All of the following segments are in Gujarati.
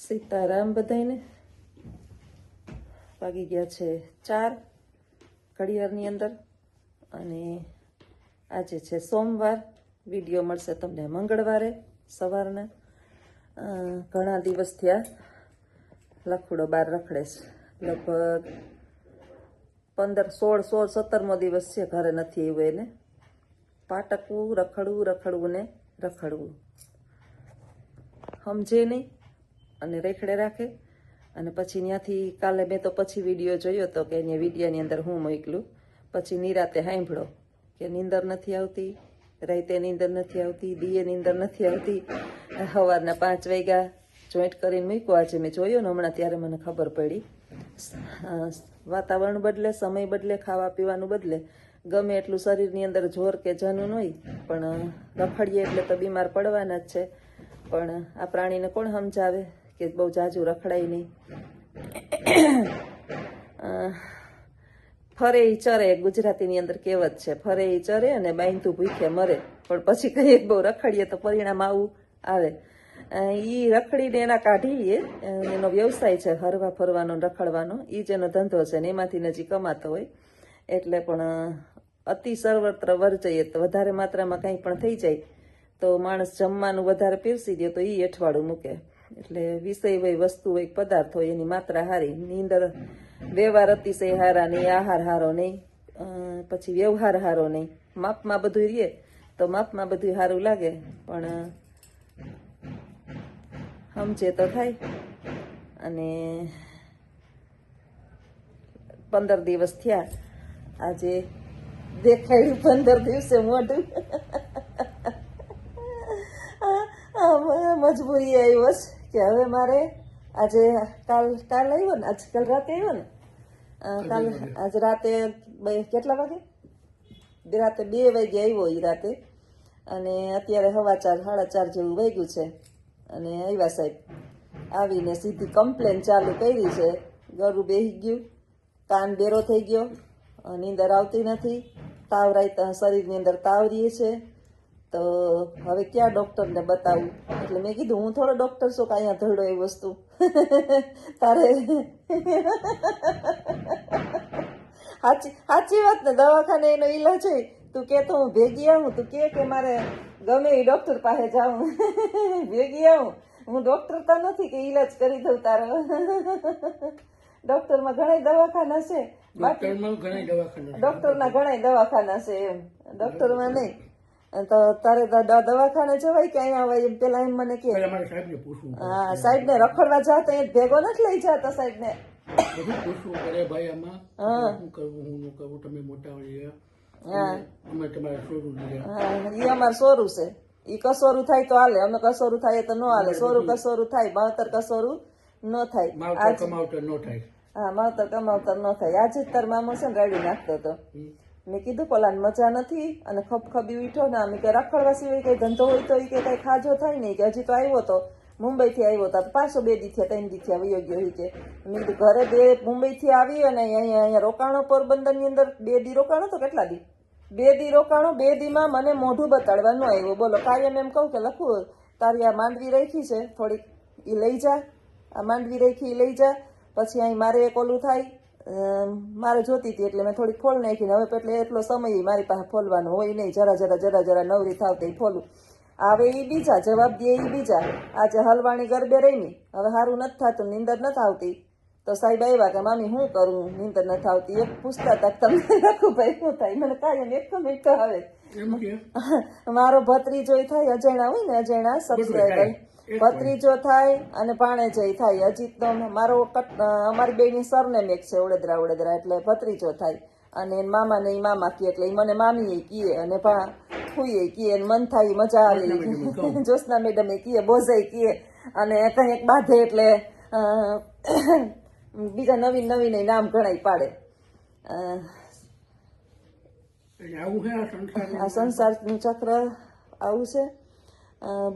સીતારામ બધાયને વાગી ગયા છે 4 ઘડિયાળની અંદર અને આજે છે સોમવાર. વિડીયો મળશે તમને મંગળવારે સવારના. ઘણા દિવસ થયા લખુડો બહાર રખડે છે. લગભગ 15, 16, 17મો દિવસ છે ઘરે નથી આવ્યો એને. પાટકવું, રખડવું ને રખડવું, સમજે નહીં અને રેખડે રાખે. અને પછી ત્યાંથી કાલે મેં તો પછી વિડીયો જોયો હતો કે એને વિડીયાની અંદર હું મોકલું. પછી નિરાતે સાંભળો કે નીંદર નથી આવતી, રાતે નીંદર નથી આવતી, દીએ નીંદર નથી આવતી. સવારના 5 વાગ્યા જોઈન્ટ કરીને મૂક્યો. આજે મેં જોયો ને હમણાં ત્યારે મને ખબર પડી. વાતાવરણ બદલે, સમય બદલે, ખાવા પીવાનું બદલે, ગમે એટલું શરીરની અંદર જોર કે જનૂન હોય પણ રખડીએ એટલે તો બીમાર પડવાના જ છે. પણ આ પ્રાણીને કોણ સમજાવે કે બહુ જાજુ રખડાય નહીં. ફરે ઈ ચરે, ગુજરાતીની અંદર કહેવત છે, ફરે ઈ ચરે અને બાંધતું ભૂખે મરે. પણ પછી કહીએ બહુ રખડીએ તો પરિણામ આવું આવે. ઈ રખડીને એના કાઢીએ, એનો વ્યવસાય છે હરવા ફરવાનો, રખડવાનો. ઈ જ એનો ધંધો છે ને એમાંથી નજી કમાતો હોય. એટલે પણ અતિ સર્વત્ર વર્જયે તો વધારે માત્રામાં કંઈ પણ થઈ જાય તો માણસ જમવાનું વધારે પીરસી દે તો ઈ અઠવાડું મૂકે. એટલે વિષય હોય, વસ્તુ હોય, પદાર્થ હોય, એની માત્રા હારી. નીંદર વ્યવહાર અતિશય હારા નહીં, આહાર હારો નહીં, પછી વ્યવહાર હારો નહીં. માપમાં બધું રહે તો માપમાં બધું સારું લાગે. પણ સમજે તો થાય. અને 15 દિવસ થયા. આજે દેખાયું 15 દિવસે મોઢું. મજબૂરી આવ્યો છે કે હવે મારે આજે કાલ આવ્યો ને, કાલ રાતે આવ્યો ને, આજ રાતે કેટલા વાગે? રાતે 2 વાગે આવ્યો એ રાતે. અને અત્યારે 4:30 જેવું વાગ્યું છે. અને આવ્યા સાહેબ. આવીને સીધી કમ્પ્લેન ચાલુ કરી છે. ગળું બેસી ગયું, કાન બેરો થઈ ગયો, નીંદર આવતી નથી, તાવ રાયતા શરીરની અંદર તાવ રહે છે. તો હવે ક્યાં ડૉક્ટરને બતાવું? એટલે મેં કીધું હું થોડો ડૉક્ટર છું કે અહીંયા ધરડો એ વસ્તુ તારે સાચી વાત ને. દવાખાને એનો ઈલાજ હોય. તું કે તો હું ભેગી આવું, તું કે મારે ગમે એ ડૉક્ટર પાસે જાઉં, ભેગી આવું. હું ડૉક્ટર તો નથી કે ઈલાજ કરી દઉં તારો. ડૉક્ટરમાં ઘણા દવાખાના છે, ડૉક્ટરના ઘણા દવાખાના છે એમ, ડૉક્ટરમાં નહીં. તો તારે દવાખાને જવાય કે અહીંયા આવે? એમ પેલા એમ મને કે હા, સાહેબ ને રખડવા જાતો એ ભેગો નથી લઈ જતો સાહેબ ને. ઈ અમારે સોરું છે. ઈ કસોરું થાય તો હાલે, અમે કસોરું થાય તો ન હાલે. સોરું કસોરું થાય, માવતર કસોરું ન થાય. હા, માવતર કમાવતર ન થાય. આજે જ તાર મામો છે ને રાડી નાખતો હતો. મેં કીધું પોલાને મજા નથી અને ખબખબી ઉઠ્યો ને. અમે કે રખડવા સિવાય કઈ ધંધો હોય તો કે કઈ ખાજો થાય નહીં. કે હજી તો આવ્યો તો મુંબઈથી આવ્યો તો પાછો 2 દી થયા, 3 દી થયા વયો ગયો. કે મેં કીધું ઘરે મુંબઈથી આવી અને અહીંયા રોકાણો પોરબંદરની અંદર 2 દી રોકાણો તો કેટલા દી? 2 દી રોકાણો. 2 દીમાં મને મોઢું બતાડવા ન આવ્યો. બોલો, કાયમ એમ કહું કે લખું તારી આ માંડવી રાખી છે થોડીક, એ લઈ જા. આ માંડવી રાખી એ લઈ જા. પછી અહીં મારે એક ઓલું થાય, મારે જોતી હતી એટલે મેં થોડીક ફોલ નાખીને. હવે એટલે એટલો સમય મારી પાસે ફોલવાનો હોય નહીં. જરા નવરી થાવ તો ફોલું. આવે એ બીજા, જવાબ દે એ બીજા. આજે હલવાણી ગરબે રમી, હવે સારું નથી થતું, નીંદર નથી આવતી. તો સાહેબ આવ્યા કે મામી શું કરું, નીંદર નથી આવતી. એક પૂછતા હતા તમને રાખું ભાઈ શું થાય? મને કાયમ એક મિનિટ આવે. મારો ભત્રીજો થાય, અજાણા હોય ને, અજાણા સબસ્ક્રાઈબર, ભત્રીજો થાય અને ભાણેજય થાય. હજી તો મારો અમારી બેની સરનેમ એક છે, ઓળેદરા, એટલે ભત્રીજો થાય. અને મામા ને મામા કહે એટલે મને મામી કહે, અને ફૂઈએ કહે, મન થાય મજા આવે. જ્યોત્સના મેડમે કહે, બોઝાઈ કહે, અને કંઈક બાંધે એટલે બીજા નવીન નામ ઘણાય પાડે. આ સંસારનું ચક્ર આવું છે.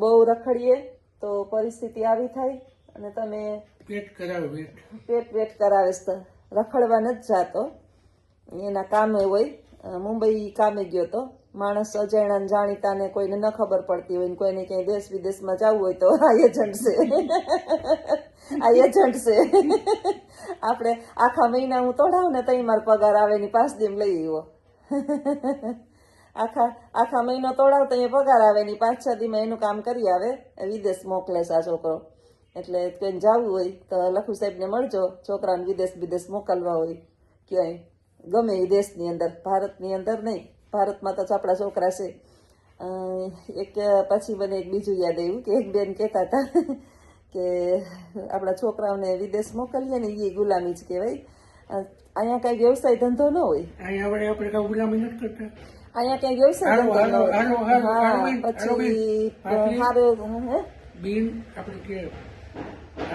બહુ રખડીએ તો પરિસ્થિતિ આવી થાય અને તમે પેટ કરાવે છે. રખડવા નથી જાતો, એના કામે હોય. મુંબઈ કામે ગયો તો માણસ અજાણ્યા જાણીતાને કોઈને ન ખબર પડતી હોય ને કોઈને ક્યાંય દેશ વિદેશમાં જવું હોય તો આ એજન્ટ છે. આ એજન્ટ છે. આપણે આખા મહિના હું તોડાવું ને તઈ મારો પગાર આવે ની 5 દી લઈ આવ્યો. આખા મહિનો તોડાવ તો એ પગાર આવે ની 5-6 દીમાં એનું કામ કરી આવે. વિદેશ મોકલે છે આ છોકરો. એટલે કોઈને જવું હોય તો લખુ સાહેબને મળજો. છોકરાને વિદેશ મોકલવા હોય ક્યાંય ગમે એ દેશની અંદર, ભારતની અંદર નહીં, ભારતમાં તો આપણા છોકરા છે. એક પછી મને એક બીજું યાદ આવ્યું કે એક બેન કહેતા હતા કે આપણા છોકરાઓને વિદેશ મોકલીએ ને એ ગુલામી જ કહેવાય. અહીંયા કઈ વ્યવસાય ધંધો ન હોય, અહીંયા કઈ વ્યવસાય ધંધો ન હોય.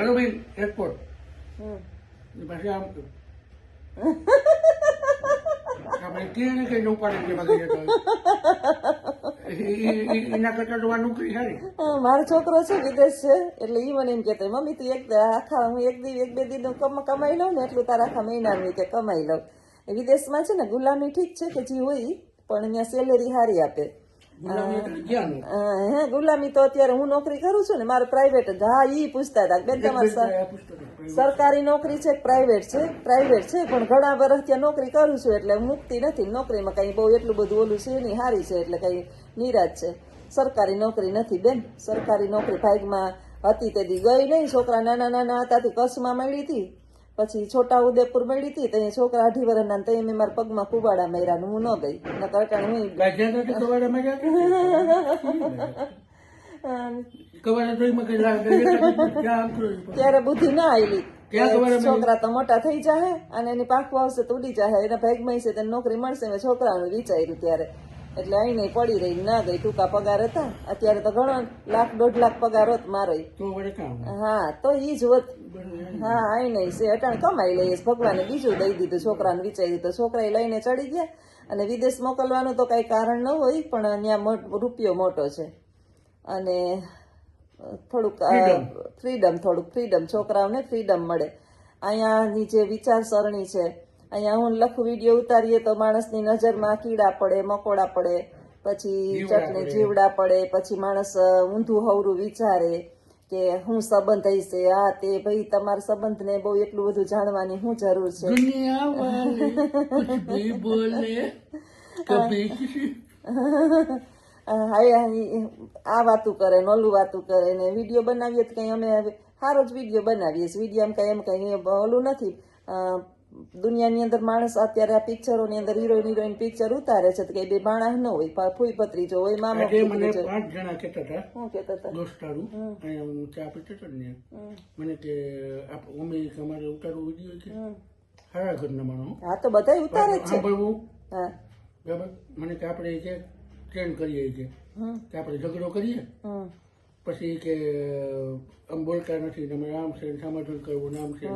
પછી એરપોર્ટ આપણે કે કઈ ઉપાડે એના કરતા તો નોકરી સારી. મારો છોકરો છે વિદેશ છે એટલે ઈ મને એમ કેતો મમ્મી તું આખા હું 1-2 દી કમાઈ લઉં ને એટલું તારા આખા મહિનાનું કે કમાઈ લઉં. વિદેશમાં છે ને ગુલામી ઠીક છે કે જે હોય પણ અહીંયા સેલેરી સારી આપે. ગુલામી તો અત્યારે હું નોકરી કરું છું ને મારે પ્રાઇવેટ જ. હા ઈ પૂછતા હતા બેન તમારે સરકારી નોકરી છે પ્રાઇવેટ છે? પ્રાઇવેટ છે પણ ઘણા વર્ષ ત્યાં નોકરી કરું છું એટલે મુક્તિ નથી. નોકરીમાં કઈ બહુ એટલું બધું ઓલું છે નહીં, સારી છે એટલે કઈ નિરાશ છે. સરકારી નોકરી નથી બેન. સરકારી નોકરી ભાગમાં હતી તે દી ગઈ નહીં. છોકરા નાના હતાથી કચ્છમાં મળી હતી, પછી છોટા ઉદેપુર મળી હતી. તો છોકરા 18 વર્ષના તો મેં મારા પગમાં કુબાડા માર્યા હું ન ગઈ. ત્યારે બુદ્ધિ ના આવેલી. છોકરા તો મોટા થઈ જાય અને એની પાકું આવશે તો ઉડી જાય, એના ભાગમાં છે તેને નોકરી મળશે. મેં છોકરાનું વિચાર્યું ત્યારે એટલે અહીં નહીં પડી રહી ના ગઈ. ટૂંકા પગાર હતા. અત્યારે તો ઘણો 1-1.5 લાખ પગાર હોત મારો. હા તો ઈ જ હોત. હા અહીં નહીં છે અટાણ કમાઈ લઈએ. ભગવાને બીજું દઈ દીધું. છોકરાને વિચાર્યું તો છોકરા લઈને ચડી ગયા. અને વિદેશ મોકલવાનું તો કઈ કારણ ન હોય પણ ત્યાં રૂપિયો મોટો છે અને થોડુંક ફ્રીડમ છોકરાઓને ફ્રીડમ મળે. અહીંયાની જે વિચારસરણી છે, અહીંયા હું લખું વિડીયો ઉતારીએ તો માણસની નજરમાં કીડા પડે, મકોડા પડે, પછી ચટણી જીવડા પડે, પછી માણસ ઊંધું હવરું વિચારે કે હું સંબંધ હશે આ તે. ભાઈ તમારા સંબંધને બહુ એટલું બધું જાણવાની શું જરૂર છે? આ વાતું કરે ને ઓલું વાતું કરે ને વિડીયો બનાવીએ તો કઈ અમે સારો જ વિડીયો બનાવીએ છીએ. વિડીયો એમ કઈ ઓલું નથી. દુનિયાની અંદર માણસ અત્યારે આ પિક્ચરોની અંદર હિરોઈન પિક્ચર ઉતારે છે તો કઈ બે માણસ ન હોય, ફૂઈ પત્રીજો હોય, મામા. 5 જણા કહેતા હતા. શું કહેતા હતા? દોસ્તારું અહીંયા હું ચા પીતો હતો ને મને કે મમ્મી તમારે ઉતારવું વિડીયો છે સારા ઘરના માણો. હા તો બધા ઉતારે જ છે. હા બરાબર. મને કે આપણે કે ટ્રેન કરીએ કે આપણે ઝઘડો કરીએ પછી કે આમ બોલતા નથી તમે આમ છે સમાધાન કરવું નામ છે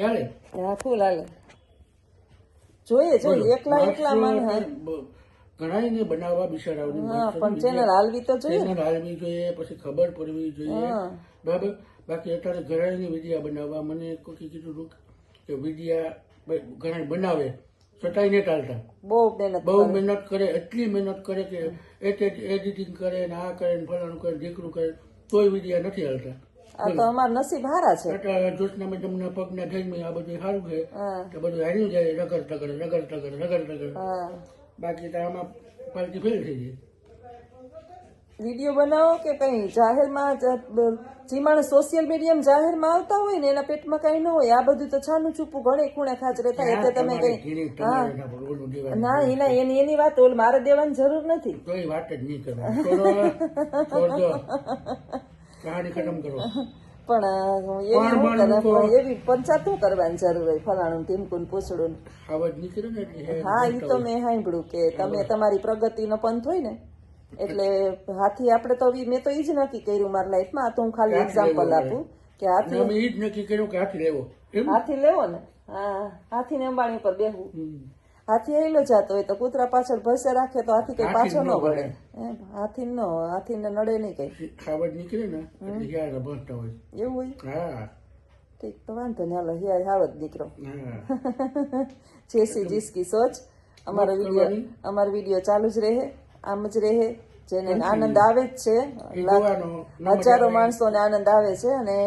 હાલે. હા ફૂલ હાલે. જોઈએ એકલા માણસ ઘણા ને બનાવવા બિચારાઓને પણ ચેનલ હાલવી તો જોઈએ. ચેનલ હાલવી જોઈએ પછી ખબર પડવી જોઈએ બરાબર. બાકી અત્યારે ઘણા વિડીયા બનાવવા મને કોઈ કીધું કે વિડીયા ઘણા બનાવે છતાંય નહીં ચાલતા. બહુ મહેનત કરે, એટલી મહેનત કરે કે એડિટિંગ કરે ને આ કરે ને ફલાણું કરે દીકરું કરે તોય વિડીયા નથી હાલતા. આ તો અમારા નસીબ હારા છે. જોશના મેડમના પગના જઈને આ બધું સારું છે કે બધું હાર્યું જાય રગડ તગડ. બાકી તો આમાં પાર્ટી ફેલ થઈ જાય. વિડીયો બનાવો કે કઈ જાહેરમાં જે માણસ સોશિયલ મીડિયામાં જાહેરમાં આવતા હોય ને એના પેટમાં કઈ ન હોય. આ બધું તો છાનું છૂપું ઘણે ખૂણે ખાચરે થાય એટલે તમે કઈ ના એની વાત ઓલ મારે દેવાની જરૂર નથી. તો એ વાત જ નહીં કરો. કહાની ખતમ કરો. પણ એવી પંચાયત કરવાની જરૂર હોય ફલાણું ટીમકું પૂછડું. હા એ તો મેં સાંભળ્યું કે તમે તમારી પ્રગતિનો પંથ હોય ને એટલે હાથી આપણે તો મેં તો ઈ જ નક્કી કર્યું મારી લાઈફમાં. તો હું ખાલી એક્ઝામ્પલ આપું કે હાથી લેવો ને. હા હાથીને અંબાણી ઉપર બેહવું. હાથી આવેલો જતો હોય તો કૂતરા પાછળ ભસે રાખે તો હાથી કઈ પાછો ન વળે. હાથીને નડે નહીં કઈ. ખાવડ નીકળે ને એવું હોય. ઠીક તો વાંધો ને હાલો હિયાર હાવત નીકળો. જેસી જીસકી સોચ. અમારો વિડીયો ચાલુ જ રહે, આમ જ રહે. જેને આનંદ આવે જ છે, એ જોવાનો હજારો માણસોને આનંદ આવે છે અને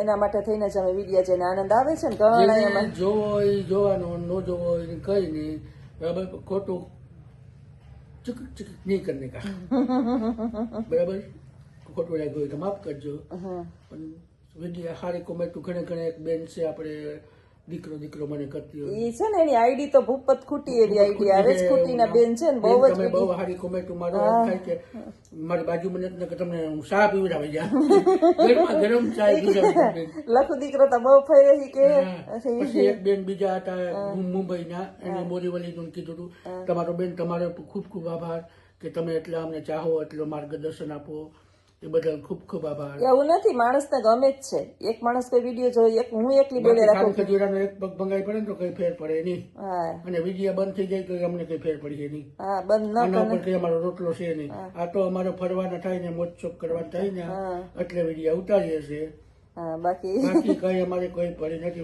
એના માટે થઈને જ અમે વિડીયો જેને આનંદ આવે છે ને ઘણા જેને એમાં જોવો હોય એ જોવાનો, ન જોવો હોય એ કઈ નહીં, બરાબર. ખોટું ચીક ચીક નહીં કરને કા, બરાબર. ખોટું લાગ્યું હોય તો માફ કરજો. પણ વિડીયો સારી કોમેન્ટ ઘણે ઘણે એક બેન છે આપણે દીકરો દીકરો મને કરતી હોય, ઈ છે ને એની આઈડી તો ભૂપત ખૂટી એવી આઈડી આવે છે, ખૂટીના બેન છે ને બહુ જ તમે બહુ સારી કોમેન્ટ મારો એમ થાય કે મારી બાજુમાં નથી કે તમને હું ચા પીવડાવી જા, ઘરમાં ગરમ ચા પીવડાવી. લખુ દીકરો તો બહુ ફરી કે પછી એક બેન બીજા હતા મુંબઈના, એને બોરીવલીનું કીધું હતું, તમારો બેન તમારો ખૂબ ખૂબ આભાર કે તમે એટલા અમને ચાહો, એટલું માર્ગદર્શન આપો, એ બદલ ખૂબ ખૂબ આભાર. એવું નથી, માણસને ગમે જ છે. એક માણસ કોઈ વિડીયો જોઈએ, હું એકલી બોલે રાખું, ખજૂરાનો એક પગ ભંગાઈ પડે ને તો કઈ ફેર પડે નહીં, હા અને વિડીયો બંધ થઈ જાય તો અમને કઈ ફેર પડીએ નહીં. હા બંધ આના ન ઉપર કઈ અમારો રોટલો છે નહીં. આ તો અમારો ફરવાના થાય ને મોજ શોખ કરવા થાય ને એટલે વિડીયો ઉતારીએ છીએ. હા બાકી કઈ અમારે કોઈ પડી નથી.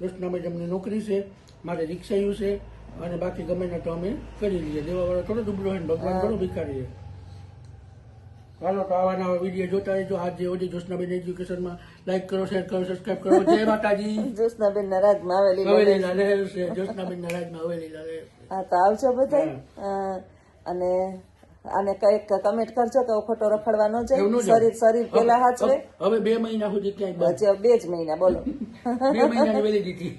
દોસ્તના મેડમની નોકરી છે, મારે રિક્ષાયું છે, અને બાકી ગમે ને તો અમે કરી લઈએ. દેવાવાળો થોડો દુબળો હોય ને ભગવાન થોડો ભિખારી. હાલો તો આવા નવા વિડીયો જોતા રહેજો. આજે ઓડી જ્યોત્સનાબેન એજ્યુકેશનમાં લાઈક કરો, શેર કરો, સબસ્ક્રાઇબ કરો. જય માતાજી. જ્યોત્સનાબેન ના રાજમાં આવેલી હવેલી લાલે છે, જ્યોત્સનાબેન ના રાજમાં હવેલી લાલે. હા તો આવજો બધા. અને આને કઈક કમેન્ટ કરજો કે ખોટો રખડવા ન જાય, શરીર પેલા હાચવે. હવે 2 મહિના સુધી ક્યાંય હજી 2 જ મહિના બોલો, 2 મહિનાની વેલિડિટી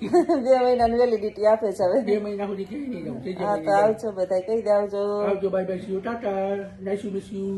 2 મહિનાની વેલિડિટી આપે છે હવે. 2 મહિના સુધી ક્યાંય નહીં જાઉં. હા તો આવજો બધા, કહી દે આવજો. આવજો, bye bye, C you, Tata, nice to miss you.